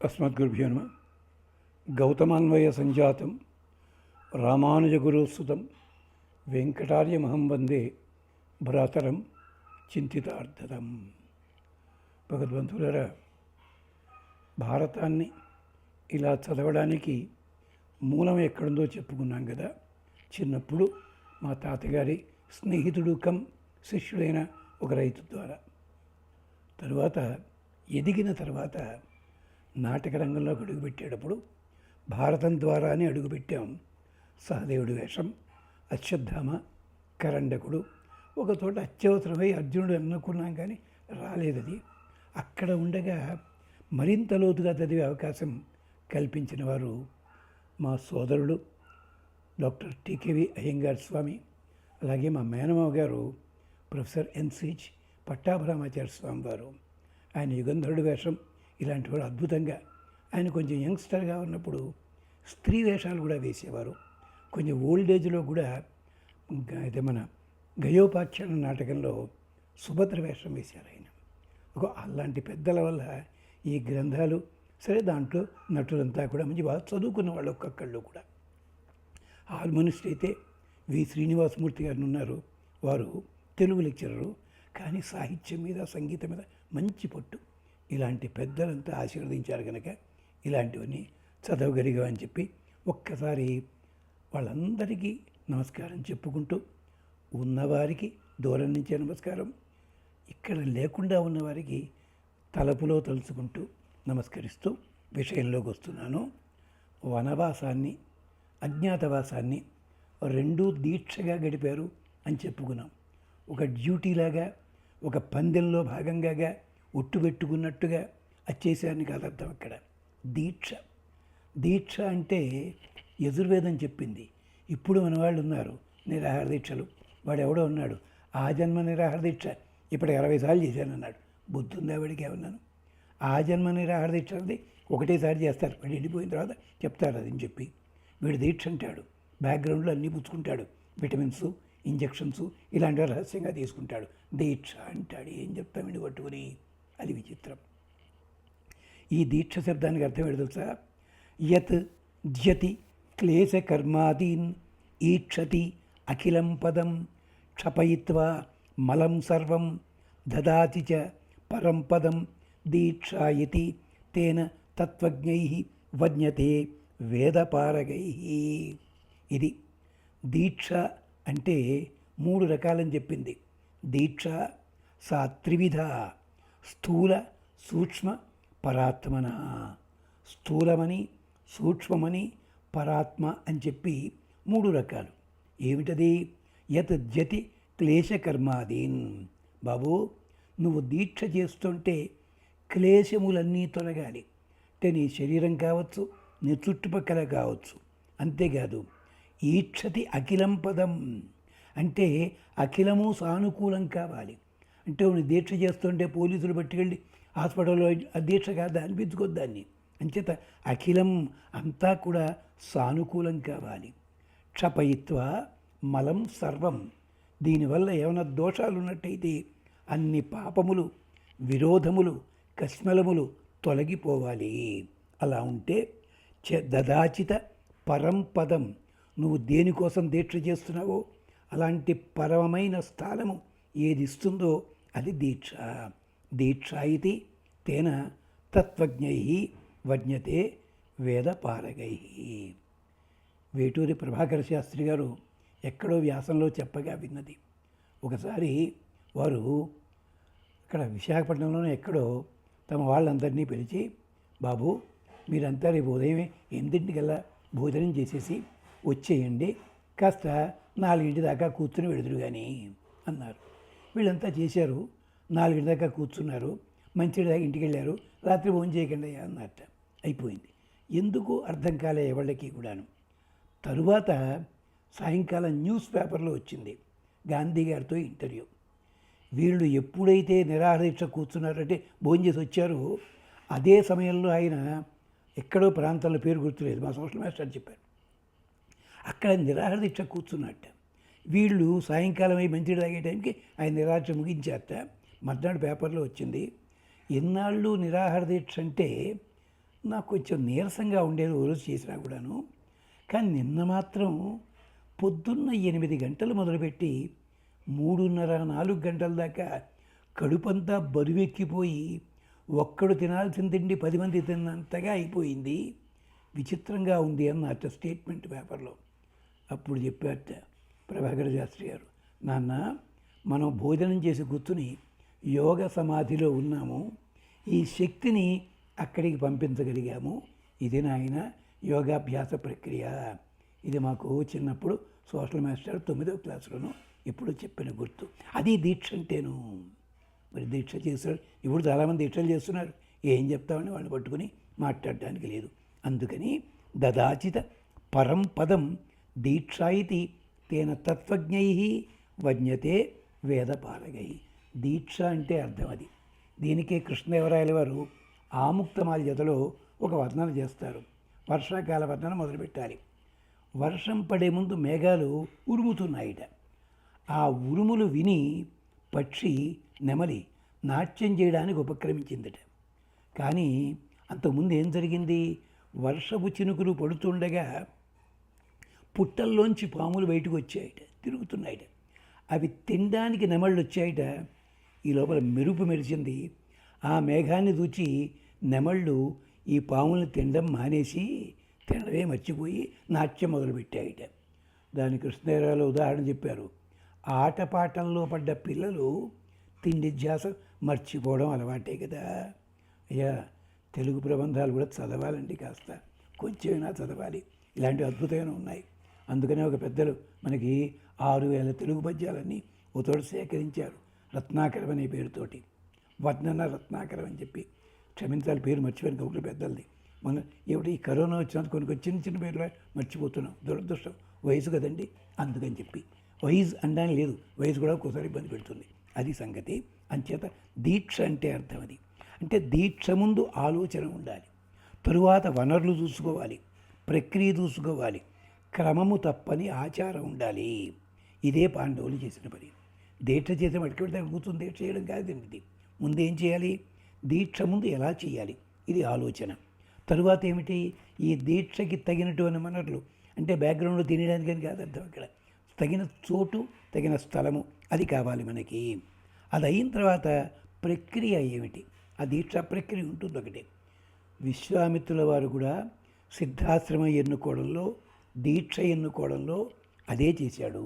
अस्मद्गुरुभ्यो नमः। गौतमान्वय संजातं रामानुजगुरुसुतं वेंकटार्यमहं वंदे भ्रातरं చింతితార్థం. భగవద్బంధువులారా, భారతాన్ని ఇలా చదవడానికి మూలం ఎక్కడుందో చెప్పుకున్నాం కదా. చిన్నప్పుడు మా తాతగారి స్నేహితుడు కమ్ శిష్యుడైన ఒక రైతు ద్వారా, తరువాత ఎదిగిన తర్వాత నాటక రంగంలోకి అడుగుపెట్టేటప్పుడు భారతం ద్వారానే అడుగుపెట్టాం. సహదేవుడి వేషం, అశ్వత్థామ, కరండకుడు, ఒక చోట అత్యవసరమై అర్జునుడు అనుకున్నాం కానీ రాలేదది. అక్కడ ఉండగా మరింత లోతుగా చదివే అవకాశం కల్పించిన వారు మా సోదరుడు డాక్టర్ టీకేవి అయ్యంగార్ స్వామి, అలాగే మా మేనమావ గారు ప్రొఫెసర్ ఎన్సిహెచ్ పట్టాభిరామాచార్య స్వామి వారు. ఆయన యుగంధరుడు వేషం ఇలాంటి వాడు అద్భుతంగా, ఆయన కొంచెం యంగ్స్టర్గా ఉన్నప్పుడు స్త్రీ వేషాలు కూడా వేసేవారు. కొంచెం ఓల్డ్ ఏజ్లో కూడా అయితే మన గయోపాఖ్యాన నాటకంలో సుభద్ర వేషం వేశారు ఆయన. అలాంటి పెద్దల వల్ల ఈ గ్రంథాలు సరే, దాంట్లో నటులంతా కూడా మంచి బాగా చదువుకున్న వాళ్ళు ఒక్కొక్కళ్ళు కూడా. హార్మోనిస్ట్ అయితే వి శ్రీనివాసమూర్తి గారు ఉన్నారు, వారు తెలుగు లెక్చరరు, కానీ సాహిత్యం మీద సంగీతం మీద మంచి పట్టు. ఇలాంటి పెద్దలంతా ఆశీర్వదించారు కనుక ఇలాంటివన్నీ చదవగలిగా అని చెప్పి ఒక్కసారి వాళ్ళందరికీ నమస్కారం చెప్పుకుంటూ, ఉన్నవారికి దూరం నుంచే నమస్కారం, ఇక్కడ లేకుండా ఉన్నవారికి తలపులో తలుచుకుంటూ నమస్కరిస్తూ విషయంలోకి వస్తున్నాను. వనవాసాన్ని, అజ్ఞాతవాసాన్ని రెండూ దీక్షగా గడిపారు అని చెప్పుకున్నాం. ఒక డ్యూటీలాగా, ఒక పందెంలో భాగంగా ఒట్టు పెట్టుకున్నట్టుగా వచ్చేసారని కాదు అర్థం. అక్కడ దీక్ష, దీక్ష అంటే యజుర్వేదం చెప్పింది. ఇప్పుడు మన వాళ్ళు ఉన్నారు నిరాహార దీక్షలు. వాడు ఎవడో ఉన్నాడు ఆ జన్మ నిరాహార దీక్ష ఇప్పుడు 60 సార్లు చేశానన్నాడు. బుద్ధి ఉందా వాడికి? ఏమన్నాను? ఆ జన్మ నిరాహార దీక్ష అనేది ఒకటేసారి చేస్తారు, వాడు ఎండిపోయిన తర్వాత చెప్తారు అది అని చెప్పి. వీడు దీక్ష అంటాడు, బ్యాక్గ్రౌండ్లో అన్నీ పుచ్చుకుంటాడు, విటమిన్స్, ఇంజక్షన్స్ ఇలాంటివి రహస్యంగా తీసుకుంటాడు. దీక్ష అంటాడు. ఏం చెప్తామండి పట్టుకుని? అది విచిత్రం. ఈ దీక్ష శబ్దానికి అర్థం ఏంటో తెలుసా? యత్ జ్యతి క్లేశకర్మాదీన్ ఈక్షతి అఖిలం పదం క్షపయిత్వా మలం సర్వం దదాతి చ పరం పదం దీక్షాయతి తేన తత్వజ్ఞై వజ్ఞతే వేదపారగై. ఇది దీక్ష అంటే 3 రకాలని చెప్పింది. దీక్ష సా త్రివిధ: స్థూల, సూక్ష్మ, పరాత్మన. స్థూలమని, సూక్ష్మమని, పరాత్మ అని చెప్పి 3 రకాలు. ఏమిటది? యత్ జతి క్లేశకర్మాదీన్. బాబు, నువ్వు దీక్ష చేస్తుంటే క్లేశములన్నీ తొలగాలి. అంటే నీ శరీరం కావచ్చు, నీ చుట్టుపక్కల కావచ్చు. అంతేకాదు ఈక్షతి అఖిలం పదం అంటే అఖిలము సానుకూలం కావాలి. అంటే నువ్వు దీక్ష చేస్తుంటే పోలీసులు పట్టుకెళ్ళి హాస్పిటల్లో ఆ దీక్ష కాదా అనిపించుకోద్దాన్ని. అంచేత అఖిలం అంతా కూడా సానుకూలం కావాలి. క్షపయిత్వ మలం సర్వం. దీనివల్ల ఏమైనా దోషాలు ఉన్నట్టయితే అన్ని పాపములు, విరోధములు, కస్మలములు తొలగిపోవాలి. అలా ఉంటే దదాచిత పరం పదం. నువ్వు దేనికోసం దీక్ష చేస్తున్నావో అలాంటి పరమైన స్థానము ఏది ఇస్తుందో అది దీక్ష. దీక్షాయితి తేన తత్వజ్ఞై వజ్ఞతే వేదపారగై. వేటూరి ప్రభాకర శాస్త్రి గారు ఎక్కడో వ్యాసంలో చెప్పగా విన్నది. ఒకసారి వారు ఇక్కడ విశాఖపట్నంలోనే ఎక్కడో తమ వాళ్ళందరినీ పిలిచి, బాబు మీరంతా రేపు ఉదయం 8 భోజనం చేసేసి వచ్చేయండి, కాస్త 4 దాకా కూర్చుని వెడుదురు కానీ అన్నారు. వీళ్ళంతా చేశారు. 4 దాకా కూర్చున్నారు. మంచిడి దాకా ఇంటికి వెళ్ళారు. రాత్రి భోజనం చేయకండి అన్నట్ట. అయిపోయింది. ఎందుకు అర్థం కాలే ఎవళ్ళకి కూడాను. తరువాత సాయంకాలం న్యూస్ పేపర్లో వచ్చింది గాంధీ గారితో ఇంటర్వ్యూ. వీళ్ళు ఎప్పుడైతే నిరాహార దీక్ష కూర్చున్నారంటే భోజనం చేసి వచ్చారో అదే సమయంలో ఆయన ఎక్కడో ప్రాంతాల్లో పేరు గుర్తులేదు, మా సోషల్ మాస్టర్ చెప్పారు, అక్కడ నిరాహార దీక్ష కూర్చున్నట్ట. వీళ్ళు సాయంకాలం అయి మంచిడి తాగే టైంకి ఆయన నిరాహార ముగించారట. మర్నాడు పేపర్లో వచ్చింది, ఎన్నాళ్ళు నిరాహార దీక్ష అంటే నాకు కొంచెం నీరసంగా ఉండేది ఓ రోజు చేసినా కూడాను. కానీ నిన్న మాత్రం పొద్దున్న 8 గంటలు మొదలుపెట్టి 3:30, 4 గంటల దాకా కడుపంతా బరువెక్కిపోయి ఒక్కడు తినాల్సిన తిండి 10 మంది తిన్నంతగా అయిపోయింది. విచిత్రంగా ఉంది అన్నట్టు స్టేట్మెంట్ పేపర్లో. అప్పుడు చెప్పారట ప్రభాకర శాస్త్రి గారు, నాన్న మనం భోజనం చేసి కూర్చుని యోగ సమాధిలో ఉన్నాము, ఈ శక్తిని అక్కడికి పంపించగలిగాము. ఇది నాయన యోగాభ్యాస ప్రక్రియ. ఇది మాకు చిన్నప్పుడు సోషల్ మాస్టర్ 9వ క్లాసులోనూ ఇప్పుడు చెప్పిన గుర్తు. అది దీక్ష అంటేను. మరి దీక్ష చేస్తారు, ఇప్పుడు చాలామంది దీక్షలు చేస్తున్నారు, ఏం చెప్తామని వాళ్ళు పట్టుకుని మాట్లాడడానికి లేదు. అందుకని దదాచిత పరం పదం దీక్షా ఇతి తేన తత్వజ్ఞై వజ్ఞతే వేదపారగై. దీక్ష అంటే అర్థం అది. దీనికే కృష్ణదేవరాయల వారు ఆముక్తమాల్యతలో ఒక వర్ణన చేస్తారు. వర్షాకాల వర్ణన మొదలుపెట్టాలి. వర్షం పడే ముందు మేఘాలు ఉరుముతున్నాయిట. ఆ ఉరుములు విని పక్షి నెమలి నాట్యం చేయడానికి ఉపక్రమించిందట. కానీ అంతకుముందు ఏం జరిగింది? వర్షపు చినుకులు పడుతుండగా పుట్టల్లోంచి పాములు బయటకు వచ్చాయట, తిరుగుతున్నాయట. అవి తినడానికి నెమళ్ళు వచ్చాయట. ఈ లోపల మెరుపు మెరిచింది. ఆ మేఘాన్ని చూచి నెమళ్ళు ఈ పాములను తినడం మానేసి తినడమే మర్చిపోయి నాట్యం మొదలుపెట్టాయట. దాని కృష్ణదేవరాయలు ఉదాహరణ చెప్పారు. ఆటపాటల్లో పడ్డ పిల్లలు తిండి ధ్యాస మర్చిపోవడం అలవాటే కదా. అయ్యా, తెలుగు ప్రబంధాలు కూడా చదవాలండి, కాస్త కొంచెమైనా చదవాలి. ఇలాంటి అద్భుతమైన ఉన్నాయి. అందుకనే ఒక పెద్దలు మనకి 6000 తెలుగు పద్యాలన్నీ ఒకతోడు సేకరించారు, రత్నాకరం అనే పేరుతోటి. వర్ణన రత్నాకరం అని చెప్పి. క్షమించాలి, పేరు మర్చిపోయిన కవులు పెద్దలది. మన ఏమిటి ఈ కరోనా వచ్చినందుకు కొన్ని చిన్న చిన్న పేర్లు మర్చిపోతున్నాం. దురదృష్టం, వయసు కదండి, అందుకని చెప్పి. వయసు అనడానికి లేదు, వయసు కూడా ఒక్కోసారి ఇబ్బంది పెడుతుంది. అది సంగతి. అంచేత దీక్ష అంటే అర్థం అది. అంటే దీక్ష ముందు ఆలోచన ఉండాలి, తరువాత వనరులు చూసుకోవాలి, ప్రక్రియ చూసుకోవాలి, క్రమము తప్పని ఆచారం ఉండాలి. ఇదే పాండవులు చేసిన పని. దీక్ష చేసే మటుకు కూర్చొని దీక్ష చేయడం కాదండి. ఇది ముందు ఏం చేయాలి? దీక్ష ముందు ఎలా చేయాలి, ఇది ఆలోచన. తరువాత ఏమిటి? ఈ దీక్షకి తగినటువంటి వనరులు, అంటే బ్యాక్గ్రౌండ్లో తినడానికని కాదు అర్థం. అక్కడ తగిన చోటు, తగిన స్థలము, అది కావాలి మనకి. అది అయిన తర్వాత ప్రక్రియ ఏమిటి? ఆ దీక్షా ప్రక్రియ ఉంటుంది ఒకటి. విశ్వామిత్రుల వారు కూడా సిద్ధాశ్రమం ఎన్నుకోవడంలో, దీక్ష ఎన్నుకోవడంలో అదే చేశాడు.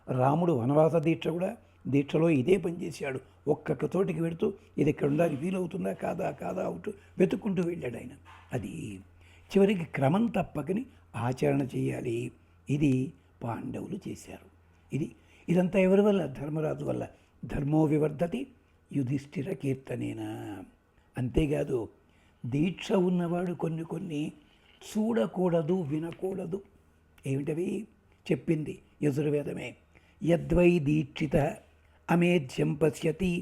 రాముడు వనవాస దీక్ష కూడా దీక్షలో ఇదే పనిచేశాడు. ఒక్కొక్క చోటికి వెళుతూ ఇది ఎక్కడ ఉండాలి, వీలవుతుందా కాదా కాదా అవుతూ వెతుక్కుంటూ వెళ్ళాడు ఆయన. అది చివరికి క్రమం తప్పకని ఆచరణ చేయాలి. ఇది పాండవులు చేశారు. ఇదంతా ఎవరి వల్ల? ధర్మరాజు వల్ల. ధర్మో వివర్ధతి యుధిష్ఠిర కీర్తనేనా. అంతేకాదు, దీక్ష ఉన్నవాడు కొన్ని చూడకూడదు, వినకూడదు. ఏమిటవి? చెప్పింది యజుర్వేదమే. యద్వై దీక్షిత అమేధ్యం పశ్యతి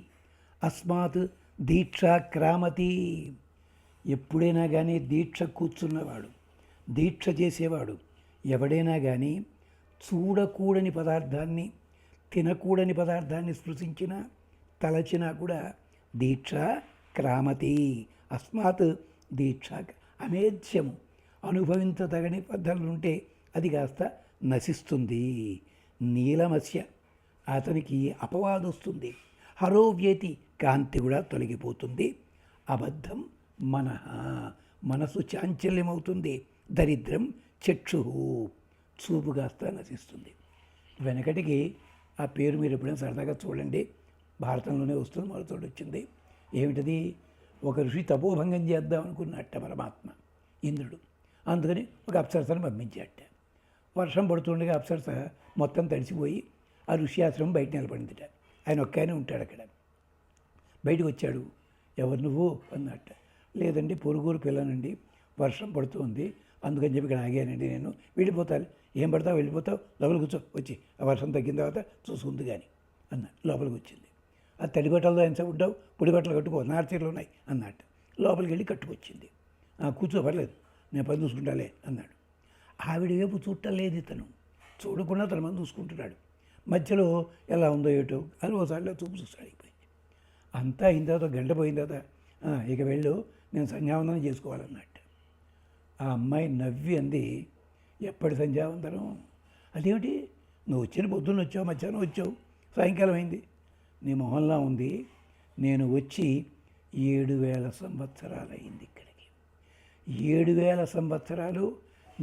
అస్మాత్ దీక్షా క్రామతి. ఎప్పుడైనా కానీ దీక్ష కూర్చున్నవాడు, దీక్ష చేసేవాడు ఎవడైనా కానీ చూడకూడని పదార్థాన్ని, తినకూడని పదార్థాన్ని స్పృశించినా, తలచినా కూడా దీక్ష క్రామతి. అస్మాత్ దీక్ష అమేధ్యము, అనుభవించదగని పద్ధతులుంటే అది కాస్త నశిస్తుంది. నీలమస్య, అతనికి అపవాదం వస్తుంది. హరోవ్యేతి, కాంతి కూడా తొలగిపోతుంది. అబద్ధం మనః, మనసు చాంచల్యమవుతుంది. దరిద్రం చక్షు, చూపు కాస్త నశిస్తుంది. వెనకటికి ఆ పేరు మీరు ఎప్పుడైనా సరదాగా చూడండి, భారతంలోనే వస్తుంది, మరోతోటి వచ్చింది. ఏమిటది? ఒక ఋషి తపోభంగం చేద్దాం అనుకున్నట్ట పరమాత్మ ఇంద్రుడు. అందుకని ఒక అప్సరసను పంపించాట. వర్షం పడుతుండగా అప్సరస మొత్తం తడిసిపోయి ఆ ఋషి ఆశ్రమం బయట నిలబడిందిట. ఆయన ఒక్కనే ఉంటాడు అక్కడ. బయటకు వచ్చాడు. ఎవరు నువ్వు అన్నట్ట. లేదండి, పొరుగురు పిల్లనండి, వర్షం పడుతుంది, అందుకని చెప్పి ఇక్కడ ఆగానండి, నేను వెళ్ళిపోతాను. ఏం పడతావు? వెళ్ళిపోతావు, లోపలికి కూర్చో, వచ్చి ఆ వర్షం తగ్గిన తర్వాత చూసుకుంది కానీ అన్న. లోపలికి వచ్చింది. ఆ తడి బట్టలతో ఎంతసేపు ఉంటావు? పొడి బట్టలు కట్టుకో, నార్చీరలు ఉన్నాయి అన్నట్టు. లోపలికి వెళ్ళి కట్టుకొచ్చింది. కూర్చో, పర్లేదు, నేను పని చూసుకుంటాలే అన్నాడు. ఆవిడ వైపు చూడలేదు ఇతను, చూడకుండా తన మంది చూసుకుంటున్నాడు. మధ్యలో ఎలా ఉందో ఏటో అని ఒకసారిలో చూపు చూస్తాడు. అయిపోయింది. అంతా అయిన తర్వాత, గంట పోయిన తర్వాత, ఇక వెళ్ళు, నేను సంధ్యావందనం చేసుకోవాలన్నట్టు. ఆ అమ్మాయి నవ్వి అంది, ఎప్పటి సంధ్యావందనం? అదేమిటి, నువ్వు వచ్చిన పొద్దున్న వచ్చావు, మధ్యాహ్నం వచ్చావు, సాయంకాలం అయింది. నీ మొహంలా ఉంది. నేను వచ్చి 7,000 సంవత్సరాలైంది ఇక్కడికి. 7,000 సంవత్సరాలు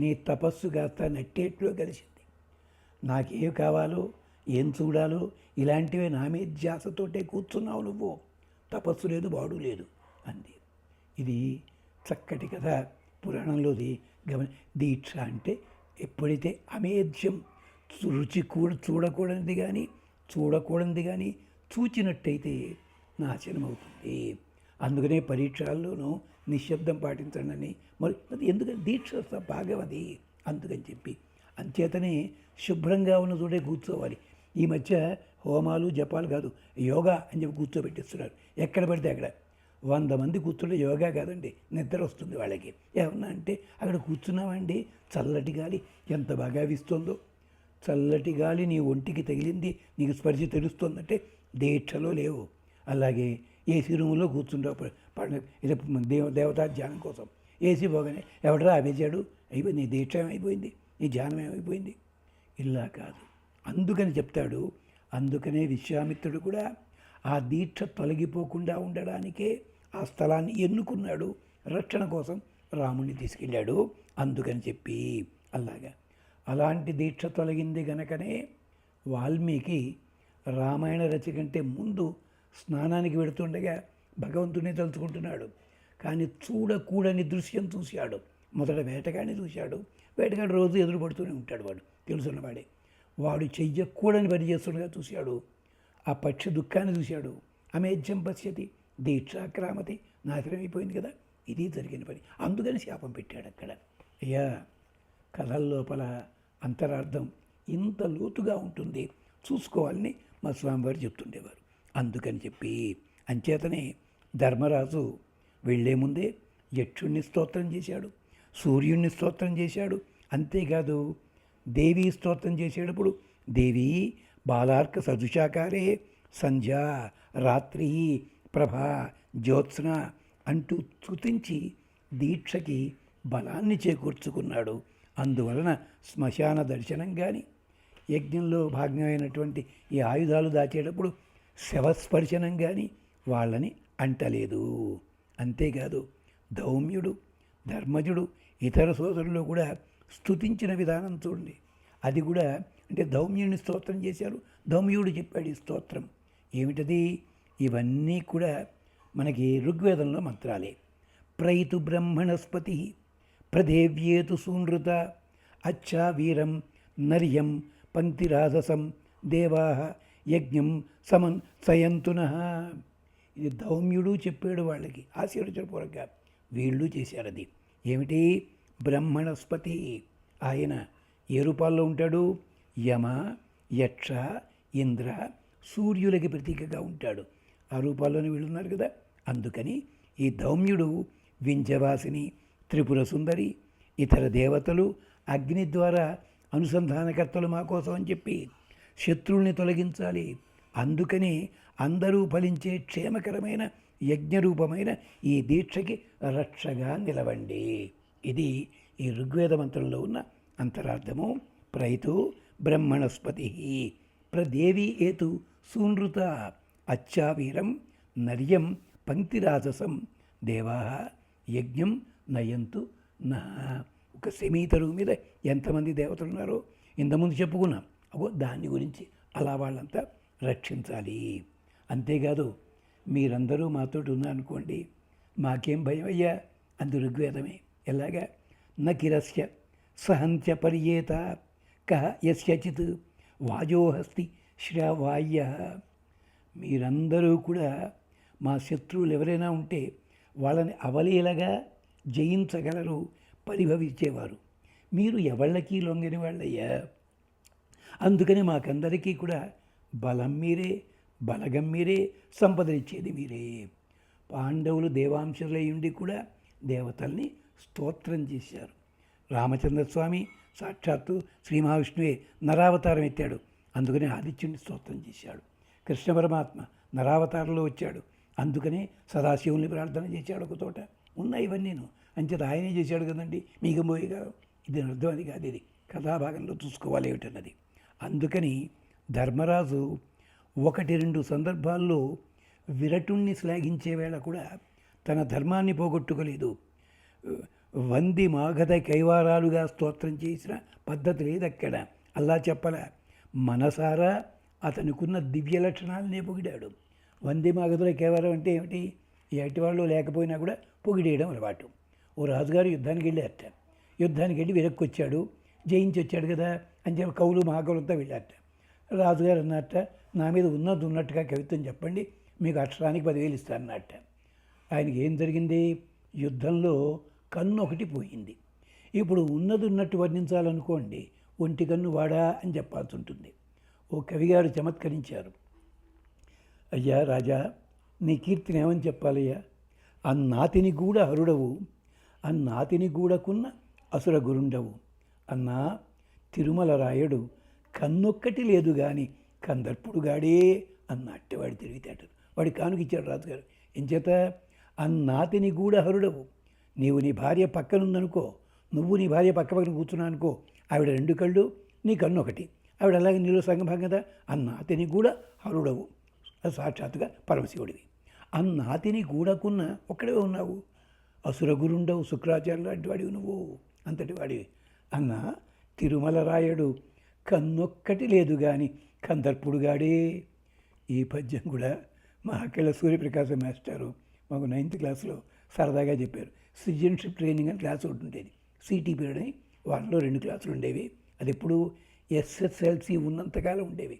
నీ తపస్సు కాస్త నట్టేట్లో కలిసింది. నాకేం కావాలో, ఏం చూడాలో ఇలాంటివే నా మీద ధ్యాసతోటే కూర్చున్నావు నువ్వు. తపస్సు లేదు, వాడు లేదు అంది. ఇది చక్కటి కథ, పురాణంలోది. దీక్ష అంటే ఎప్పుడైతే అమేధ్యం, రుచి కూడా చూడకూడనిది కానీ చూచినట్టయితే నాశనం అవుతుంది. అందుకనే పరీక్షల్లోనూ నిశ్శబ్దం పాటించండి. మరి ఎందుకని దీక్ష భాగం అది, అందుకని చెప్పి అంచేతనే శుభ్రంగా ఉన్న చోటే కూర్చోవాలి. ఈ మధ్య హోమాలు జపాలు కాదు, యోగా అని చెప్పి కూర్చోబెట్టిస్తున్నారు. ఎక్కడ పడితే అక్కడ 100 మంది కూర్చుంటే యోగా కాదండి, నిద్ర వస్తుంది వాళ్ళకి. ఏమన్నా అంటే అక్కడ కూర్చున్నామండి, చల్లటి గాలి ఎంత బాగా వీస్తుందో. చల్లటి గాలి నీ ఒంటికి తగిలింది, నీకు స్పర్శ తెలుస్తుందంటే దీక్షలో లేవు. అలాగే ఏసీ రూమ్లో కూర్చుంటావు దేవతా ధ్యానం కోసం. ఏసీ పోగానే ఎవడరా ఆపేశాడు, అయిపోయింది, నీ దీక్ష ఏమైపోయింది, నీ ధ్యానం ఏమైపోయింది. ఇలా కాదు, అందుకని చెప్తాడు. అందుకనే విశ్వామిత్రుడు కూడా ఆ దీక్ష తొలగిపోకుండా ఉండడానికే ఆ స్థలాన్ని ఎన్నుకున్నాడు. రక్షణ కోసం రాముడిని తీసుకెళ్ళాడు. అందుకని చెప్పి అలాంటి దీక్ష తొలగింది గనకనే వాల్మీకి రామాయణ రచన కంటే ముందు స్నానానికి వెడుతుండగా భగవంతుడిని తలుచుకుంటున్నాడు. కానీ చూడకూడని దృశ్యం చూశాడు. మొదట వేటగాడిని చూశాడు. వేటగాడు రోజు ఎదురుపడుతూనే ఉంటాడు, వాడు తెలుసున్నవాడే. వాడు చెయ్యకూడని పని చేస్తుండగా చూశాడు. ఆ పక్షి దుఃఖాన్ని చూశాడు. అమేధ్యం పశ్యతి దీక్షాక్రామతి, నాశనమైపోయింది కదా, ఇది జరిగిన పని. అందుకని శాపం పెట్టాడు అక్కడ. అయ్యా, కథల లోపల అంతరార్థం ఇంత లోతుగా ఉంటుంది, చూసుకోవాలని మా స్వామివారు చెప్తుండేవారు. అందుకని చెప్పి అంచేతనే ధర్మరాజు వెళ్లే ముందే యక్షుణ్ణి స్తోత్రం చేశాడు, సూర్యుణ్ణి స్తోత్రం చేశాడు. అంతేకాదు దేవీ స్తోత్రం చేసేటప్పుడు దేవీ బాలార్క సదుషాకారే సంధ్యా రాత్రి ప్రభా జ్యోత్స్న అంటూ స్తుతించి దీక్షకి బలాన్ని చేకూర్చుకున్నాడు. అందువలన శ్మశాన దర్శనం కానీ, యజ్ఞంలో భాగమైనటువంటి ఈ ఆయుధాలు దాచేటప్పుడు శవస్పర్శనం కానీ వాళ్ళని అంటలేదు. అంతేకాదు ధౌమ్యుడు, ధర్మజుడు, ఇతర సోదరులు కూడా స్తుతించిన విధానం చూడండి. అది కూడా అంటే ధౌమ్యుడిని స్తోత్రం చేశారు, ధౌమ్యుడు చెప్పాడు ఈ స్తోత్రం. ఏమిటది? ఇవన్నీ కూడా మనకి ఋగ్వేదంలో మంత్రాలే. ప్రైతు బ్రహ్మణస్పతి ప్రదేవ్యేతు సూనృత అచ్చా వీరం నర్యం పంక్తిరాధసం దేవా యజ్ఞం సయంతునః. ఇది ధౌమ్యుడు చెప్పాడు వాళ్ళకి ఆశీర్వచనపూర్వకంగా. వీళ్ళు చేశారు అది. ఏమిటి? బ్రహ్మణస్పతి. ఆయన ఏ రూపాల్లో ఉంటాడు? యమ, యక్ష, ఇంద్ర, సూర్యులకి ప్రతీకగా ఉంటాడు. ఆ రూపాల్లోనే వీళ్ళు ఉన్నారు కదా. అందుకని ఈ ధౌమ్యుడు వింధ్యవాసిని, త్రిపుర సుందరి, ఇతర దేవతలు అగ్ని ద్వారా అనుసంధానకర్తలు మా కోసం అని చెప్పి శత్రువుల్ని తొలగించాలి. అందుకని అందరూ ఫలించే క్షేమకరమైన యజ్ఞరూపమైన ఈ దీక్షకి రక్షగా నిలవండి. ఇది ఈ ఋగ్వేద మంత్రంలో ఉన్న అంతరార్థము. ప్రైతు బ్రహ్మణస్పతి ప్రదేవి ఏతు సూనృత అచ్చావీరం నర్యం పంక్తిరాజసం దేవా యజ్ఞం నయంతు నా. ఒక సెమీతరువు మీద ఎంతమంది దేవతలు ఉన్నారో ఇంతకుముందు చెప్పుకున్నాం. దాని గురించి అలా వాళ్ళంతా రక్షించాలి. అంతేకాదు మీరందరూ మాతోటి ఉన్నారనుకోండి, మాకేం భయం అయ్యా, అందు ఋగ్వేదమే. ఎలాగా? నకిరస్య సహంత్య పర్యేత కహ యస్యచిత్ వాజోహస్తి శ్రావాయ్య. మీరందరూ కూడా మా శత్రువులు ఎవరైనా ఉంటే వాళ్ళని అవలీలగా జయించగలరు, పరిభవించేవారు. మీరు ఎవళ్ళకి లొంగని వాళ్ళయ్యా. అందుకని మాకందరికీ కూడా బలం మీరే, బలగం మీరే, సంపదనిచ్చేది మీరే. పాండవులు దేవాంశులయ్యుండి కూడా దేవతల్ని స్తోత్రం చేశారు. రామచంద్రస్వామి సాక్షాత్తు శ్రీ మహావిష్ణువే నరావతారం ఎత్తాడు, అందుకనే ఆదిత్యుని స్తోత్రం చేశాడు. కృష్ణ పరమాత్మ నరావతారంలో వచ్చాడు, అందుకనే సదాశివుని ప్రార్థన చేశాడు ఒక తోట. ఉన్నాయి ఇవన్నీను. అంచేత ఆయనే చేశాడు కదండి మీకు పోయిగా. ఇది అర్థం అది కాదు, ఇది కథాభాగంలో చూసుకోవాలి ఏమిటన్నది. అందుకని ధర్మరాజు 1-2 సందర్భాల్లో విరటుణ్ణి శ్లాఘించే వేళ కూడా తన ధర్మాన్ని పోగొట్టుకోలేదు. వంది మాగధ కైవారాలుగా స్తోత్రం చేసిన పద్ధతి లేదక్కడ. అలా చెప్పల, మనసారా అతనికున్న దివ్య లక్షణాలనే పొగిడాడు. వంది మాగధుల కైవారం అంటే ఏమిటి? ఎటు వాళ్ళు లేకపోయినా కూడా పొగిడేయడం అలవాటు. ఓ రాజుగారు యుద్ధానికి వెళ్ళారట. యుద్ధానికి వెళ్ళి వెనక్కి వచ్చాడు, జయించి వచ్చాడు కదా అని చెప్పి కవులు మహాకవులంతా వెళ్ళారట. రాజుగారు అన్నట్ట, నా మీద ఉన్నట్టుగా కవిత్వం చెప్పండి, మీకు అక్షరానికి 10,000 ఇస్తానన్నట్ట. ఆయనకి ఏం జరిగింది? యుద్ధంలో కన్ను ఒకటి పోయింది. ఇప్పుడు ఉన్నట్టు వర్ణించాలనుకోండి, ఒంటి కన్ను వాడా అని చెప్పాల్సి ఉంటుంది. ఓ కవిగారు చమత్కరించారు, అయ్యా రాజా, నీ కీర్తిని ఏమని చెప్పాలయ్యా? అన్నాతిని కూడా హరుడవు, అన్నాతిని కూడకున్న అసుర గురుండవు. అన్నా తిరుమల రాయడు కన్నొక్కటి లేదు గాని కందర్పుడుగాడే అన్నట్టు వాడి తెలివితేటలు. వాడి కానుకిచ్చాడు రాజుగారు. ఎంచేత అన్నాతిని కూడా హరుడవు. నీవు నీ భార్య పక్కనుందనుకో, నువ్వు నీ భార్య పక్కన కూర్చున్నా అనుకో, ఆవిడ 2 కళ్ళు, నీ కన్ను ఒకటి. ఆవిడ అలాగే నీలో సగభాగం కదా. అన్నాతిని కూడా హరుడవు, సాక్షాత్తుగా పరమశివుడివి. అన్నాతిని కూడకున్న ఒక్కడే ఉన్నావు, అసుర గురుండవు, శుక్రాచార్య లాంటి వాడివి నువ్వు, అంతటి వాడివి. అన్న తిరుమల రాయడు కన్నొక్కటి లేదు కానీ కందర్పుడుగాడే. ఈ పద్యం కూడా మా అక్కడ సూర్యప్రకాశం మాస్టారు మాకు 9th క్లాస్లో సరదాగా చెప్పారు. సిటిజన్షిప్ ట్రైనింగ్ అని క్లాస్ ఒకటి ఉండేది, సిటీ పీరియడ్ అని. వాటిలో 2 క్లాసులు ఉండేవి. అది ఎప్పుడు ఎస్ఎస్ఎల్సి ఉన్నంతకాలం ఉండేవి.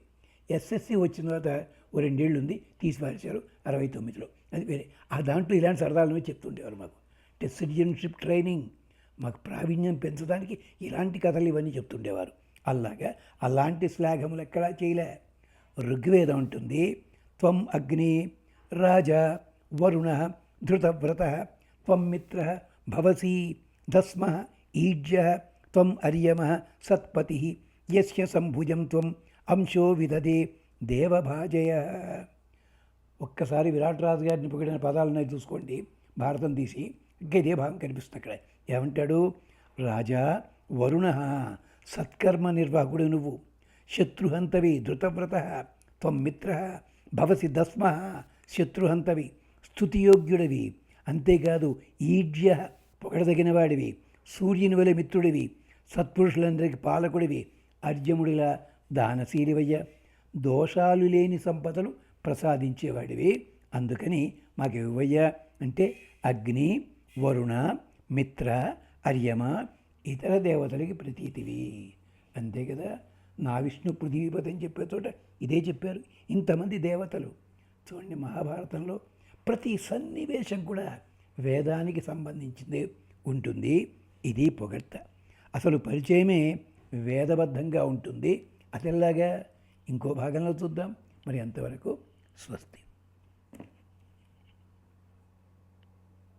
ఎస్ఎస్సి వచ్చిన తర్వాత ఓ 2 ఏళ్ళు ఉంది, తీసి పారేశారు 69లో. అది వేరే. ఆ దాంట్లో ఇలాంటి సరదాలను చెప్తుండేవారు మాకు. సిటిజన్షిప్ ట్రైనింగ్, మాకు ప్రావీణ్యం పెంచడానికి ఇలాంటి కథలు ఇవన్నీ చెప్తుండేవారు. అలాంటి శ్లాఘములు ఎక్కడా చేయలే. ఋగ్వేదం ఉంటుంది, త్వం అగ్ని రాజా వరుణ ధృతవ్రత త్వం మిత్ర భవసి దస్మ ఈజ్య త్వం అర్యమ సత్పతి యస్య సంభుజం త్వం అంశో విదదే దేవభాజయ. ఒక్కసారి విరాట్ రాజు గారిని పొగిడిన పదాలున్నాయి చూసుకోండి, భారతం తీసి. ఇంకా ఇదే భాగం కనిపిస్తుంది అక్కడ. ఏమంటాడు? రాజా వరుణ, సత్కర్మ నిర్వాహకుడు నువ్వు. శత్రుహంతవి ధృతవ్రత త్వం మిత్ర భవసి దస్మ, శత్రుహంతవి, స్తుతియోగ్యుడివి. అంతేకాదు ఈజ్య, పొగడదగిన వాడివి. సూర్యుని వలె మిత్రుడివి, సత్పురుషులందరికీ పాలకుడివి. అర్జముడిలా దానశీలివయ్య, దోషాలు లేని సంపదలు ప్రసాదించేవాడివి. అందుకని మాకు ఇవ్వయ్యా అంటే అగ్ని, వరుణ, మిత్ర, అర్యమ, ఇతర దేవతలకి ప్రతీతివి. అంతే కదా. నా విష్ణు పృథ్వీపతి అని చెప్పే చోట ఇదే చెప్పారు. ఇంతమంది దేవతలు చూడండి. మహాభారతంలో ప్రతి సన్నివేశం కూడా వేదానికి సంబంధించిందే ఉంటుంది. ఇది పొగడ్త. అసలు పరిచయమే వేదబద్ధంగా ఉంటుంది. అదెలాగా ఇంకో భాగంలో చూద్దాం. మరి అంతవరకు స్వస్తి.